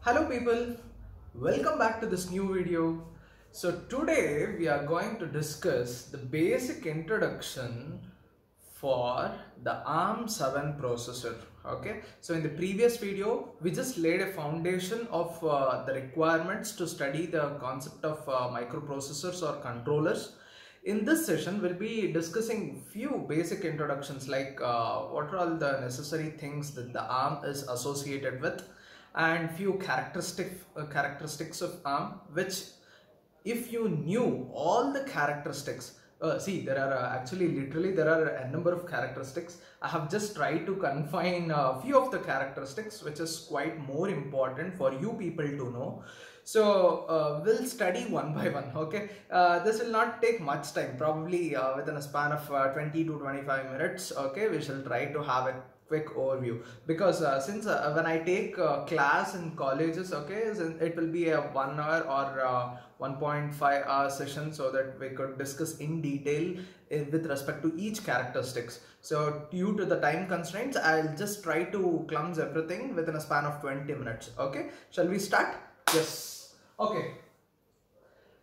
Hello people, welcome back to this new video. So today we are going to discuss the basic introduction for the ARM7 processor. Okay, so in the previous video we just laid a foundation of the requirements to study the concept of microprocessors or controllers. In this session we'll be discussing few basic introductions like what are all the necessary things that the ARM is associated with, and few characteristics of ARM, which if you knew all the characteristics, see there are actually literally there are a number of characteristics. I have just tried to confine a few of the characteristics which is quite more important for you people to know. So we'll study one by one. Okay, this will not take much time, probably within a span of 20 to 25 minutes. Okay, we shall try to have a quick overview, because since when I take class in colleges, okay, so it will be a 1 hour or 1.5 hour session, so that we could discuss in detail with respect to each characteristics. So due to the time constraints, I'll just try to clumse everything within a span of 20 minutes. Okay, shall we start? Yes. Okay,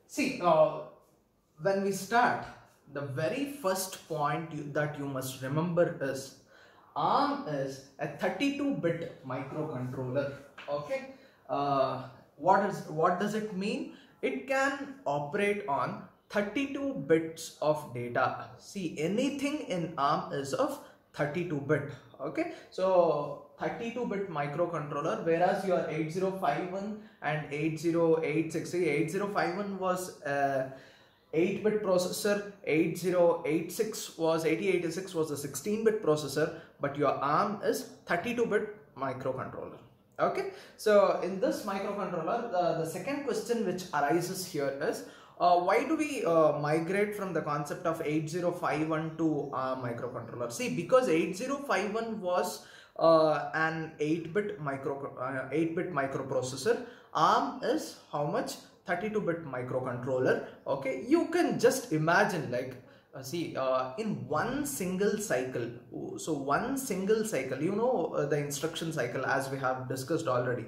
see, when we start, the very first point that you must remember is ARM is a 32-bit microcontroller. Okay, what does it mean? It can operate on 32 bits of data. See, anything in ARM is of 32-bit. Okay, so 32-bit microcontroller, whereas your 8051 and 8086, 8051 was 8-bit processor, 8086 was 8086 was a 16-bit processor, but your ARM is 32-bit microcontroller. Okay, so in this microcontroller, the second question which arises here is why do we migrate from the concept of 8051 to ARM microcontroller? See, because 8051 was an 8-bit microprocessor. ARM is how much? 32-bit microcontroller. Okay, you can just imagine, like in one single cycle, so one single cycle, you know, the instruction cycle, as we have discussed already.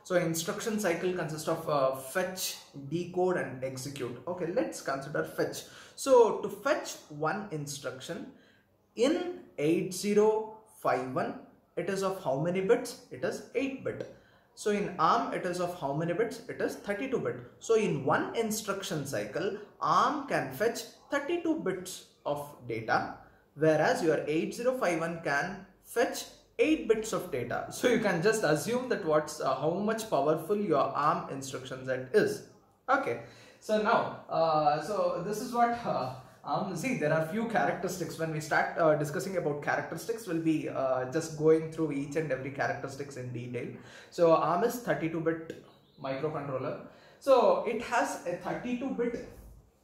So instruction cycle consists of fetch, decode and execute. Okay, let's consider fetch. So to fetch one instruction in 8051, it is of how many bits? It is 8-bit. So in ARM, it is of how many bits? It is 32-bit. So in one instruction cycle, ARM can fetch 32 bits of data, whereas your 8051 can fetch 8 bits of data. So you can just assume that how much powerful your ARM instruction set is. Okay. So now, so this is what see, there are few characteristics. When we start discussing about characteristics, we'll be just going through each and every characteristics in detail. So ARM is 32-bit microcontroller. So it has a 32-bit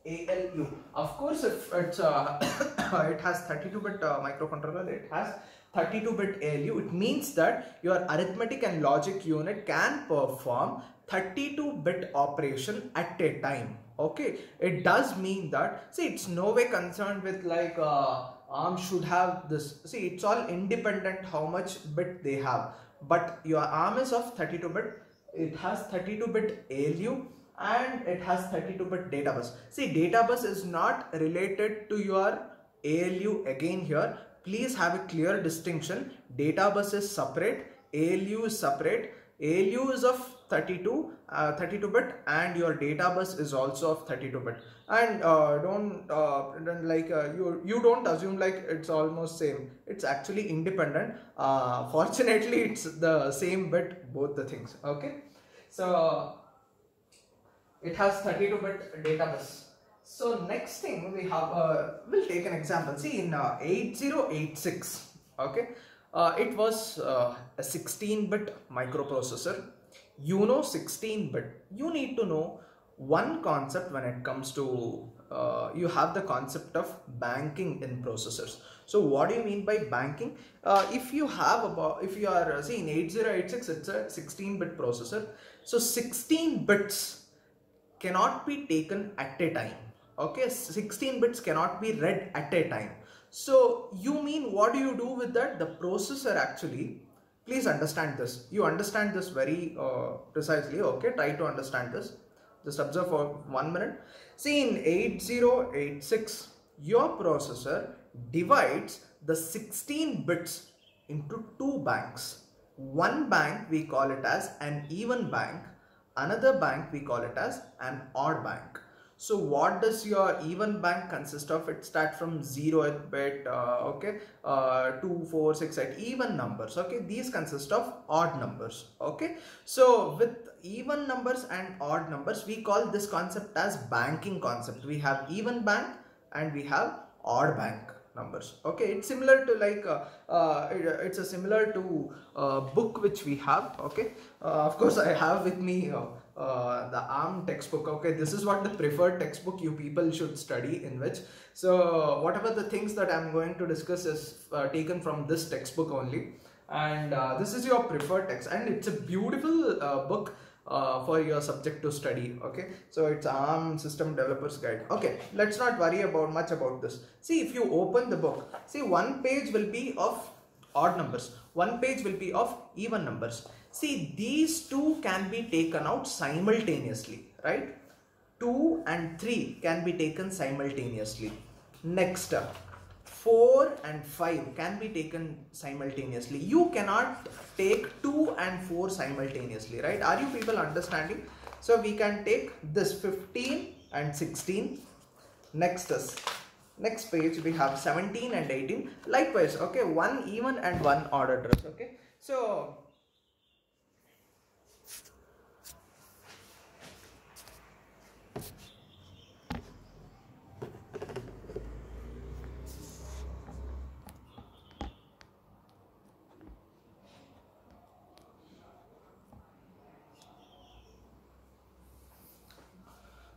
ALU. Of course, if it's it has 32-bit microcontroller, it has 32-bit ALU. It means that your arithmetic and logic unit can perform 32-bit operation at a time. Okay, it does mean that, see, it's no way concerned with like ARM should have this. See, it's all independent how much bit they have, but your ARM is of 32-bit. It has 32-bit ALU and it has 32-bit data bus. See, data bus is not related to your ALU. Again here, please have a clear distinction. Data bus is separate, ALU is separate. ALU is of 32-bit and your data bus is also of 32-bit. And don't you don't assume like it's almost same. It's actually independent. Fortunately, it's the same bit, both the things. Okay, so it has 32-bit data bus. So next thing we have, we'll take an example. See, in 8086, okay, it was a 16-bit microprocessor. You know 16-bit. You need to know one concept when it comes to, you have the concept of banking in processors. So what do you mean by banking? If you are, see, in 8086, it's a 16-bit processor. So 16 bits cannot be taken at a time. Okay, 16 bits cannot be read at a time. So you mean, what do you do with that? The processor actually Please understand this. You understand this very precisely. Okay, try to understand this. Just observe for 1 minute. See, in 8086, your processor divides the 16 bits into two banks. One bank we call it as an even bank, another bank we call it as an odd bank. So what does your even bank consist of? It starts from 0th bit, okay, 2, 4, 6, 8, even numbers, okay. These consist of odd numbers, okay. So with even numbers and odd numbers, we call this concept as banking concept. We have even bank and we have odd bank numbers, okay. It's similar to like it's a similar to book which we have, okay. Of course I have with me the ARM textbook, okay. This is what the preferred textbook you people should study, in which, so whatever the things that I'm going to discuss is taken from this textbook only, and this is your preferred text, and it's a beautiful book for your subject to study, okay. So it's ARM System Developers Guide, okay. Let's not worry about much about this. See, if you open the book, see, one page will be of odd numbers, one page will be of even numbers. See, these two can be taken out simultaneously, right? 2 and 3 can be taken simultaneously. Next, 4 and 5 can be taken simultaneously. You cannot take 2 and 4 simultaneously, right? Are you people understanding? So we can take this 15 and 16. Next page we have 17 and 18. Likewise, okay, one even and one odd address, okay. So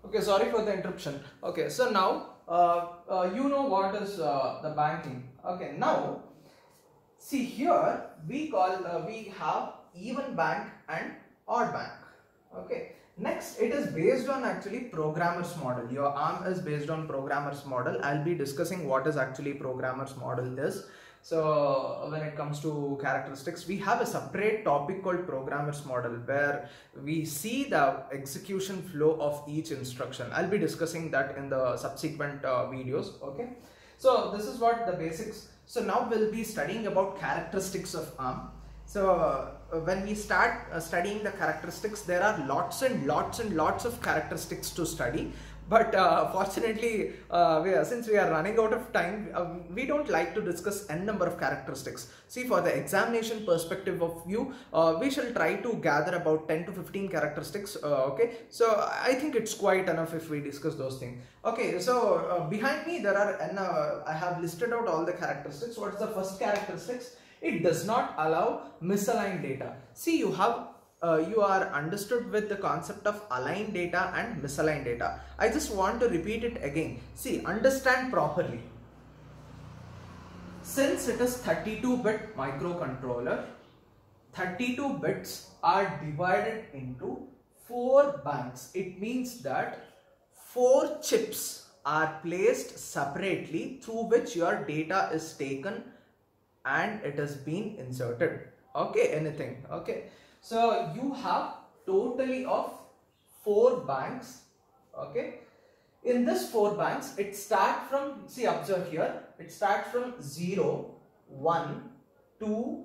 okay, sorry for the interruption. Okay, so now you know what is the banking. Okay, now see here we have even bank and odd bank. Okay, next it is based on actually programmer's model. Your ARM is based on programmer's model. I'll be discussing what is actually programmer's model is. So when it comes to characteristics, we have a separate topic called programmer's model, where we see the execution flow of each instruction. I'll be discussing that in the subsequent videos, okay. So this is what the basics. So now we'll be studying about characteristics of ARM. So when we start studying the characteristics, there are lots and lots of characteristics to study. But fortunately, since we are running out of time, we don't like to discuss n number of characteristics. See, for the examination perspective of view, we shall try to gather about 10 to 15 characteristics, okay. So I think it's quite enough if we discuss those things. Okay, so behind me there are, I have listed out all the characteristics. What's the first characteristics? It does not allow misaligned data. See, you have you are understood with the concept of aligned data and misaligned data. I just want to repeat it again. See, understand properly. Since it is 32-bit microcontroller, 32 bits are divided into 4 banks. It means that 4 chips are placed separately through which your data is taken and it has been inserted, okay, anything, okay. So you have totally of 4 banks, okay. In this 4 banks, it starts from, see, observe here, it starts from 0, 1, 2,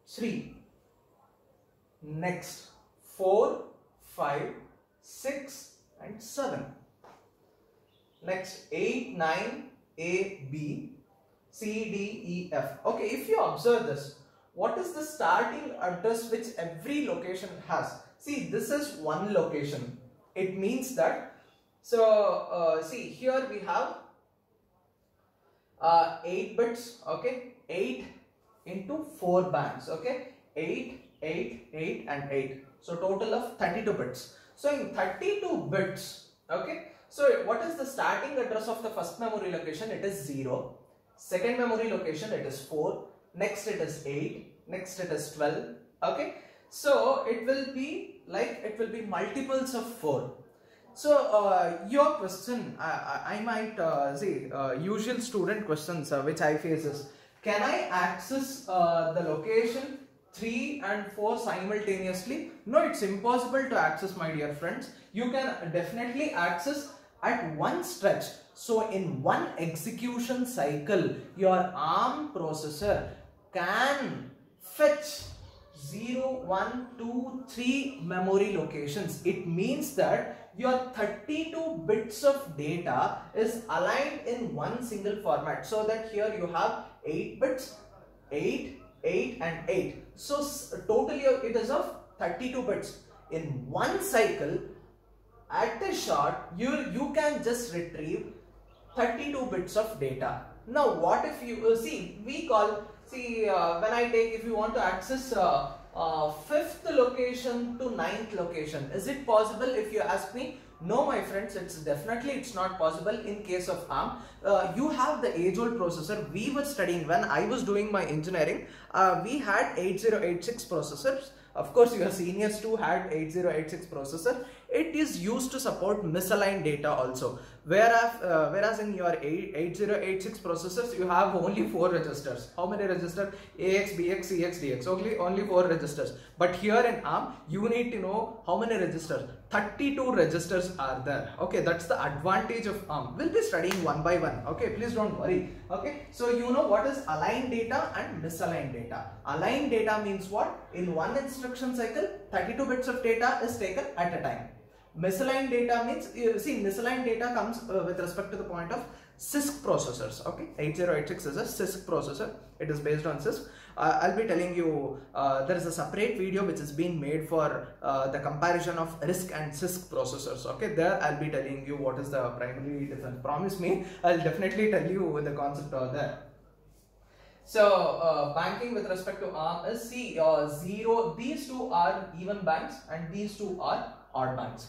3. Next 4, 5, 6 and 7. Next 8, 9, A, B, C, D, E, F. Okay, if you observe this, what is the starting address which every location has? See, this is one location. It means that, so see, here we have 8 bits, okay, 8 into 4 banks, okay, 8, 8, 8 and 8. So total of 32 bits. So in 32 bits, okay, so what is the starting address of the first memory location? It is 0. Second memory location, it is 4. Next it is 8. Next it is 12. Okay. So it will be like, it will be multiples of 4. So your question, I might say usual student questions which I face is, can I access the location 3 and 4 simultaneously? No, it's impossible to access, my dear friends. You can definitely access at one stretch. So in one execution cycle, your ARM processor can fetch 0, 1, 2, 3 memory locations. It means that your 32 bits of data is aligned in one single format, so that here you have 8 bits, 8, 8 and 8. So totally it is of 32 bits. In one cycle, at a shot, you can just retrieve 32 bits of data. Now what if you when I take, if you want to access 5th location to 9th location, is it possible? If you ask me, no my friends, it's not possible in case of ARM. You have the age-old processor. We were studying when I was doing my engineering, we had 8086 processors. Of course, your seniors too had 8086 processor. It is used to support misaligned data also. Whereas in your 8086 processors, you have only 4 registers. How many registers? AX, BX, CX, DX. Only 4 registers. But here in ARM, you need to know how many registers. 32 registers are there. Okay, that's the advantage of ARM. We'll be studying one by one. Okay, please don't worry. Okay, so you know what is aligned data and misaligned data. Aligned data means what? In one instruction cycle, 32 bits of data is taken at a time. Misaligned data means, misaligned data comes with respect to the point of CISC processors. Okay, 8086 is a CISC processor. It is based on CISC. I'll be telling you, there is a separate video which is being made for the comparison of RISC and CISC processors. Okay, there I'll be telling you what is the primary difference. Promise me, I'll definitely tell you the concept there. So banking with respect to ARM is, zero. These two are even banks and these two are odd banks.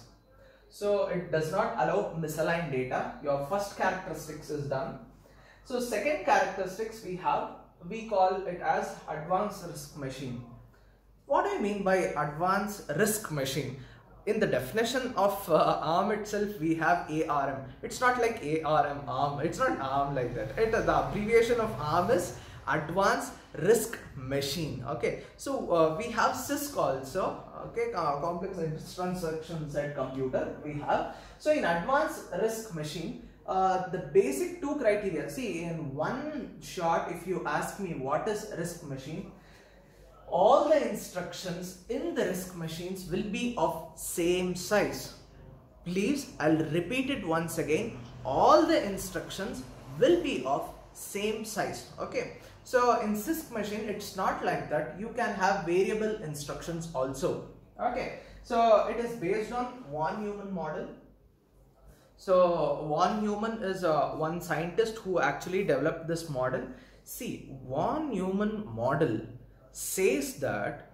So it does not allow misaligned data. Your first characteristics is done. So second characteristics we call it as advanced RISC machine. What do I mean by advanced RISC machine? In the definition of ARM itself, we have ARM. It's not like ARM. It's not ARM like that. The abbreviation of ARM is advanced RISC machine. Okay, so we have CISC also. Okay, complex instruction set computer we have. So in advanced RISC machine, the basic two criteria. See, in one shot, if you ask me what is RISC machine, all the instructions in the RISC machines will be of same size. Please, I'll repeat it once again. All the instructions will be of same size. Okay, so in CISC machine, it's not like that. You can have variable instructions also. Okay, so it is based on von Neumann model. So von Neumann is one scientist who actually developed this model. See, von Neumann model says that,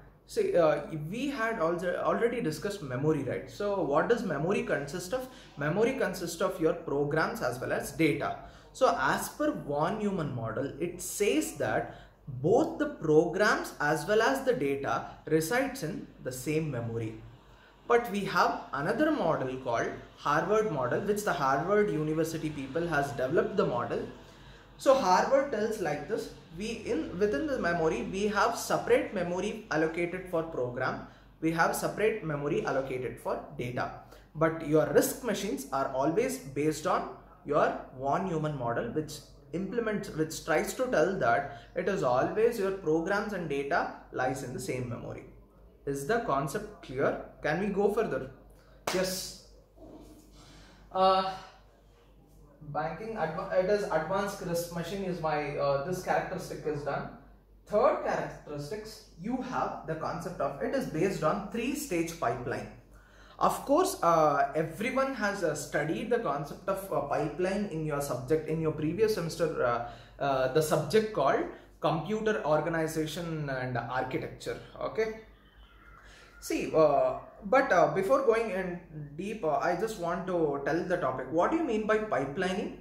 we had already discussed memory, right? So what does memory consist of? Memory consists of your programs as well as data. So as per von Neumann model, it says that both the programs as well as the data resides in the same memory. But we have another model called Harvard model, which the Harvard University people has developed the model. So Harvard tells like this: within the memory we have separate memory allocated for program, we have separate memory allocated for data. But your RISC machines are always based on your von Neumann model, which tries to tell that it is always your programs and data lies in the same memory. Is the concept clear? Can we go further? Yes. Banking, it is advanced RISC machine is my, this characteristic is done. Third characteristics, you have the concept of, it is based on 3-stage pipeline. Of course, everyone has studied the concept of pipeline in your subject, in your previous semester, the subject called computer organization and architecture. Okay. See, but before going in deep, I just want to tell the topic. What do you mean by pipelining?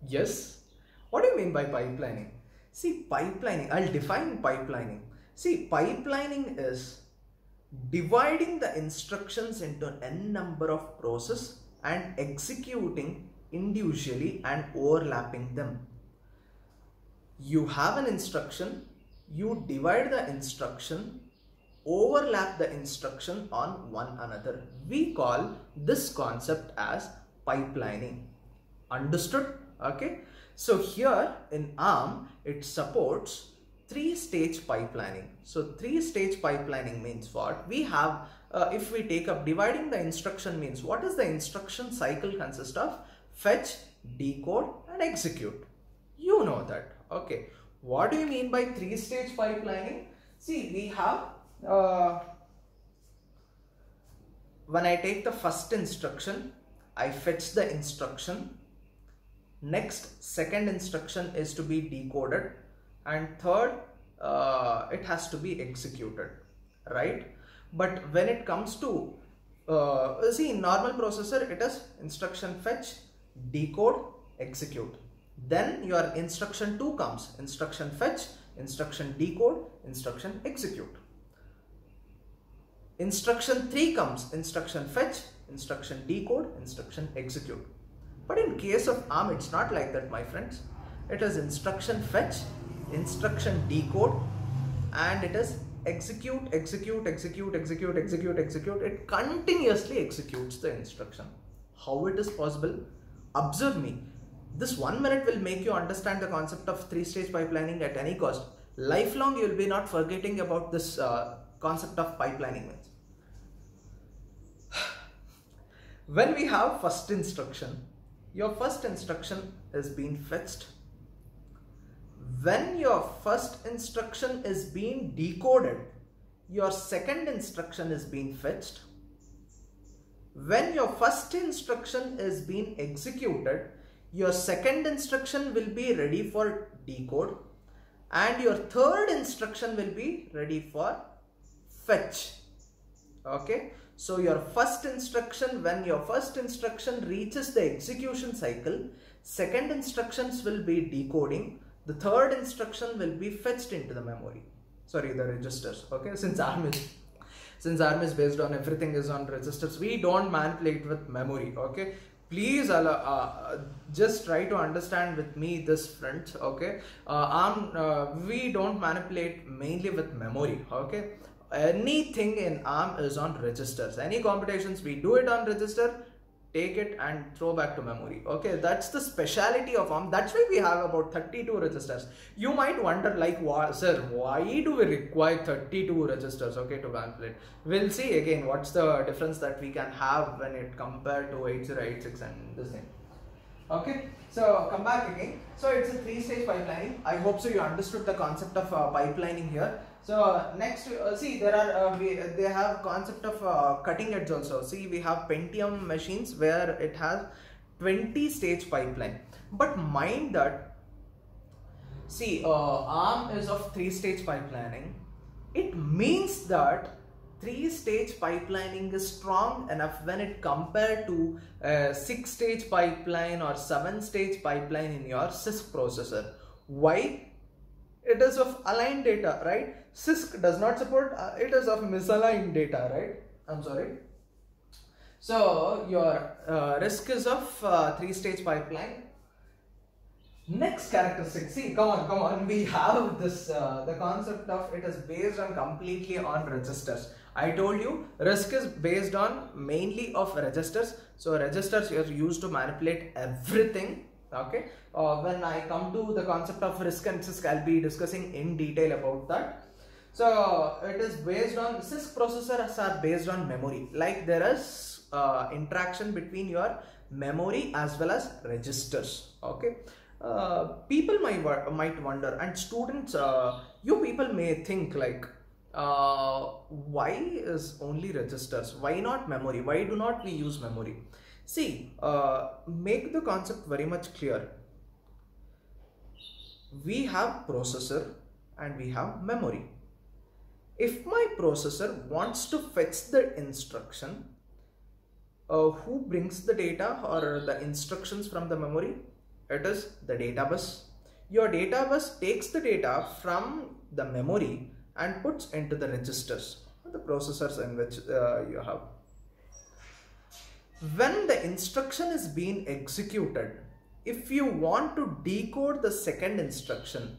Yes. What do you mean by pipelining? See, pipelining, I'll define pipelining. See, pipelining is dividing the instructions into n number of processes and executing individually and overlapping them. You have an instruction, You divide the instruction, overlap the instruction on one another. We call this concept as pipelining. Understood? Okay. So here in ARM, it supports three-stage pipelining. So three-stage pipelining means what? We have, if we take up dividing the instruction means, what is the instruction cycle consist of? Fetch, decode and execute. You know that. Okay. What do you mean by three-stage pipelining? See, we have, when I take the first instruction, I fetch the instruction. Next, second instruction is to be decoded, and third, it has to be executed, right? But when it comes to, see, in normal processor, it is instruction fetch, decode, execute. Then your instruction 2 comes, instruction fetch, instruction decode, instruction execute. Instruction 3 comes, instruction fetch, instruction decode, instruction execute. But in case of ARM, it's not like that, my friends. It is instruction fetch, instruction decode, and it is execute, execute, execute, execute, execute, execute. It continuously executes the instruction. How it is possible? Observe me. This 1 minute will make you understand the concept of three-stage pipelining at any cost. Lifelong, you will be not forgetting about this concept of pipelining. When we have first instruction, your first instruction is being fetched. When your first instruction is being decoded, your second instruction is being fetched. When your first instruction is being executed, your second instruction will be ready for decode, and your third instruction will be ready for fetch. Okay. So your first instruction, when your first instruction reaches the execution cycle, second instructions will be decoding, the third instruction will be fetched into the memory. Sorry, the registers. Okay, since ARM is based on everything is on registers, we don't manipulate with memory. Okay, please just try to understand with me this, friends. Okay, we don't manipulate mainly with memory. Okay. Anything in ARM is on registers. Any computations, we do it on register, take it and throw back to memory. Okay, that's the speciality of ARM. That's why we have about 32 registers. You might wonder, like, sir, why do we require 32 registers, okay, to manipulate? We'll see again what's the difference that we can have when it compared to 8086 and this thing. Okay, so come back again. So it's a three-stage pipelining. I hope so you understood the concept of pipelining here. So next, see, there are they have concept of cutting edge also. See, we have Pentium machines where it has 20-stage pipeline. But mind that, see, ARM is of three-stage pipelining. It means that three-stage pipelining is strong enough when it compared to a 6-stage pipeline or 7-stage pipeline in your CISC processor. Why? It is of aligned data, right? CISC does not support, it is of misaligned data, right? I'm sorry. So your RISC is of three-stage pipeline. Next characteristic, see, come on, we have this, the concept of it is based on completely on registers. I told you RISC is based on mainly of registers. So registers are used to manipulate everything. Okay, when I come to the concept of RISC and CISC, I'll be discussing in detail about that. So it is based on, CISC processors are based on memory. Like there is interaction between your memory as well as registers. Okay, people might wonder, and students, you people may think like, why is only registers? Why not memory? Why do not we use memory? See, make the concept very much clear. We have processor and we have memory. If my processor wants to fetch the instruction, who brings the data or the instructions from the memory? It is the data bus. Your data bus takes the data from the memory and puts into the registers, the processors in which you have. When the instruction is being executed, if you want to decode the second instruction,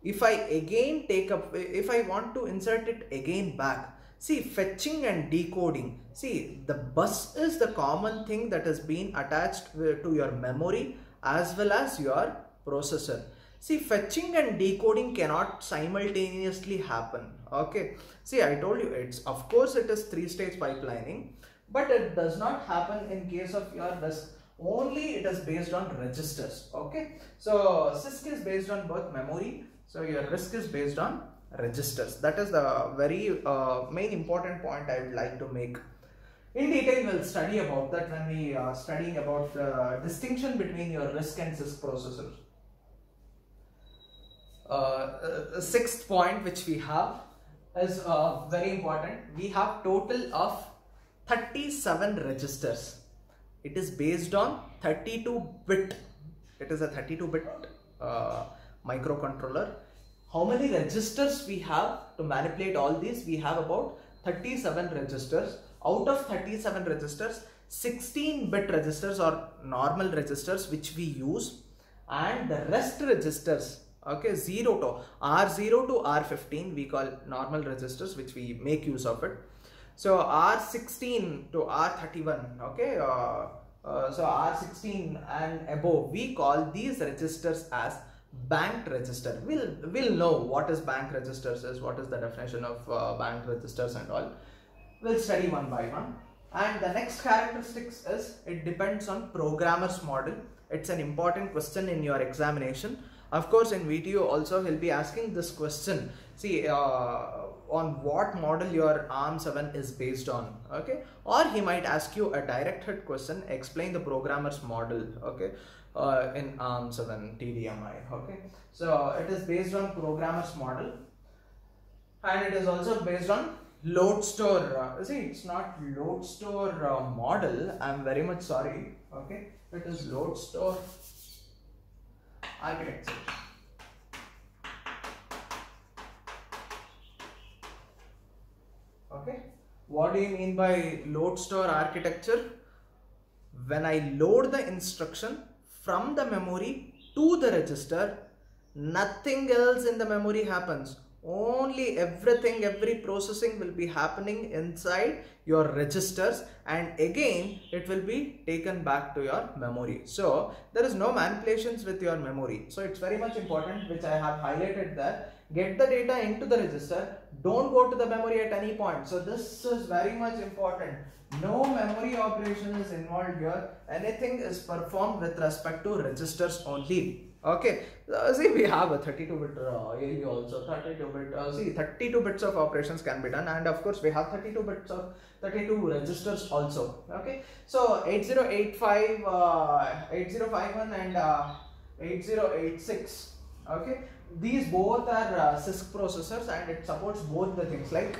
If I again take up, if I want to insert it again back, see, fetching and decoding, see, the bus is the common thing that has been attached to your memory as well as your processor. See, fetching and decoding cannot simultaneously happen. Okay, see, I told you, it's, of course it is 3-stage pipelining, but it does not happen in case of your RISC. Only it is based on registers. Okay, so CISC is based on both memory, so your RISC is based on registers. That is the very main important point I would like to make. In detail, we'll study about that when we are studying about the distinction between your RISC and CISC processors. Sixth point which we have is very important. We have total of 37 registers. It is based on 32-bit. It is a 32-bit microcontroller. How many registers we have to manipulate all these? We have about 37 registers. Out of 37 registers, 16-bit registers or normal registers which we use, and the rest registers, okay, 0 to R0 to R15 we call normal registers which we make use of it. So R16 to R31, okay, so R16 and above, we call these registers as banked register. We'll know what is banked registers is, what is the definition of banked registers and all. We'll study one by one. And the next characteristics is it depends on programmer's model. It's an important question in your examination. Of course, in VTU also he'll be asking this question. See, on what model your ARM7 is based on, okay? Or he might ask you a direct hit question, explain the programmer's model, okay? In ARM7 TDMI, okay? So it is based on programmer's model, and it is also based on load store. See, it's not load store model. I'm very much sorry, okay? It is load store architecture. Okay, what do you mean by load store architecture? When I load the instruction from the memory to the register, nothing else in the memory happens. Only everything, every processing will be happening inside your registers, and again it will be taken back to your memory. So there is no manipulations with your memory. So it's very much important, which I have highlighted there. Get the data into the register, don't go to the memory at any point. So this is very much important. No memory operation is involved here. Anything is performed with respect to registers only. Okay, see, we have a 32-bit ALU also, 32-bit, see, 32 bits of operations can be done, and of course we have 32 bits of 32 registers also. Okay, so 8085, 8051 and 8086, okay, these both are CISC processors, and it supports both the things like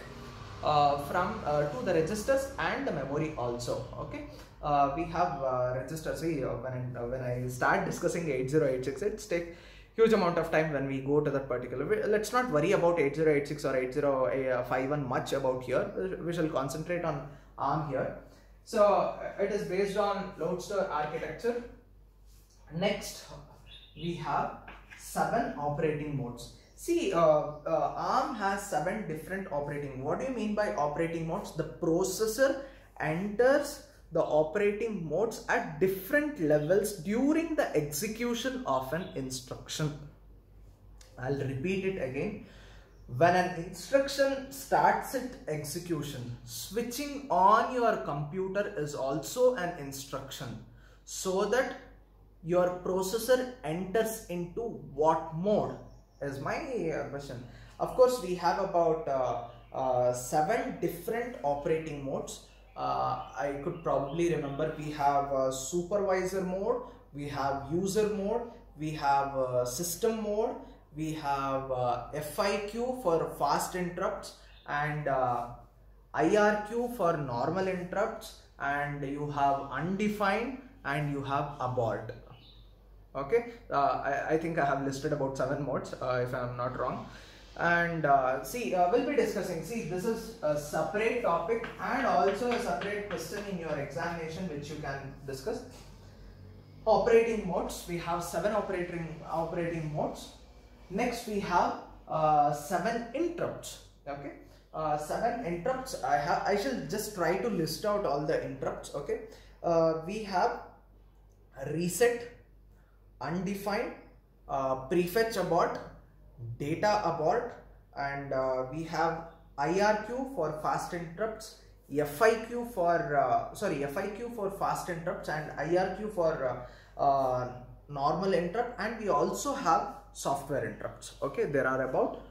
from to the registers and the memory also. Okay, we have registers. See, when I start discussing 8086, it's take huge amount of time when we go to that particular. Let's not worry about 8086 or 8051 much about here. We shall concentrate on ARM here. So it is based on load store architecture. Next, we have 7 operating modes. See, ARM has 7 different operating. What do you mean by operating modes? The processor enters the operating modes at different levels during the execution of an instruction. I'll repeat it again. When an instruction starts its execution, switching on your computer is also an instruction, so that your processor enters into what mode is my question. Of course, we have about 7 different operating modes. I could probably remember we have supervisor mode, we have user mode, we have system mode, we have FIQ for fast interrupts, and IRQ for normal interrupts, and you have undefined, and you have abort. Okay, I think I have listed about 7 modes if I am not wrong. And see, we'll be discussing, see, this is a separate topic and also a separate question in your examination which you can discuss. Operating modes, we have 7 operating modes. Next we have 7 interrupts. Okay, 7 interrupts. I shall just try to list out all the interrupts. Okay, we have reset, undefined, prefetch abort, data abort, and we have IRQ for fast interrupts, FIQ for FIQ for fast interrupts, and IRQ for normal interrupt, and we also have software interrupts. Okay, there are about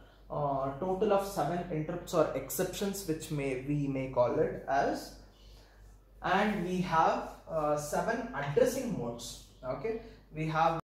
total of 7 interrupts or exceptions, which we may call it as, and we have 7 addressing modes. Okay, we have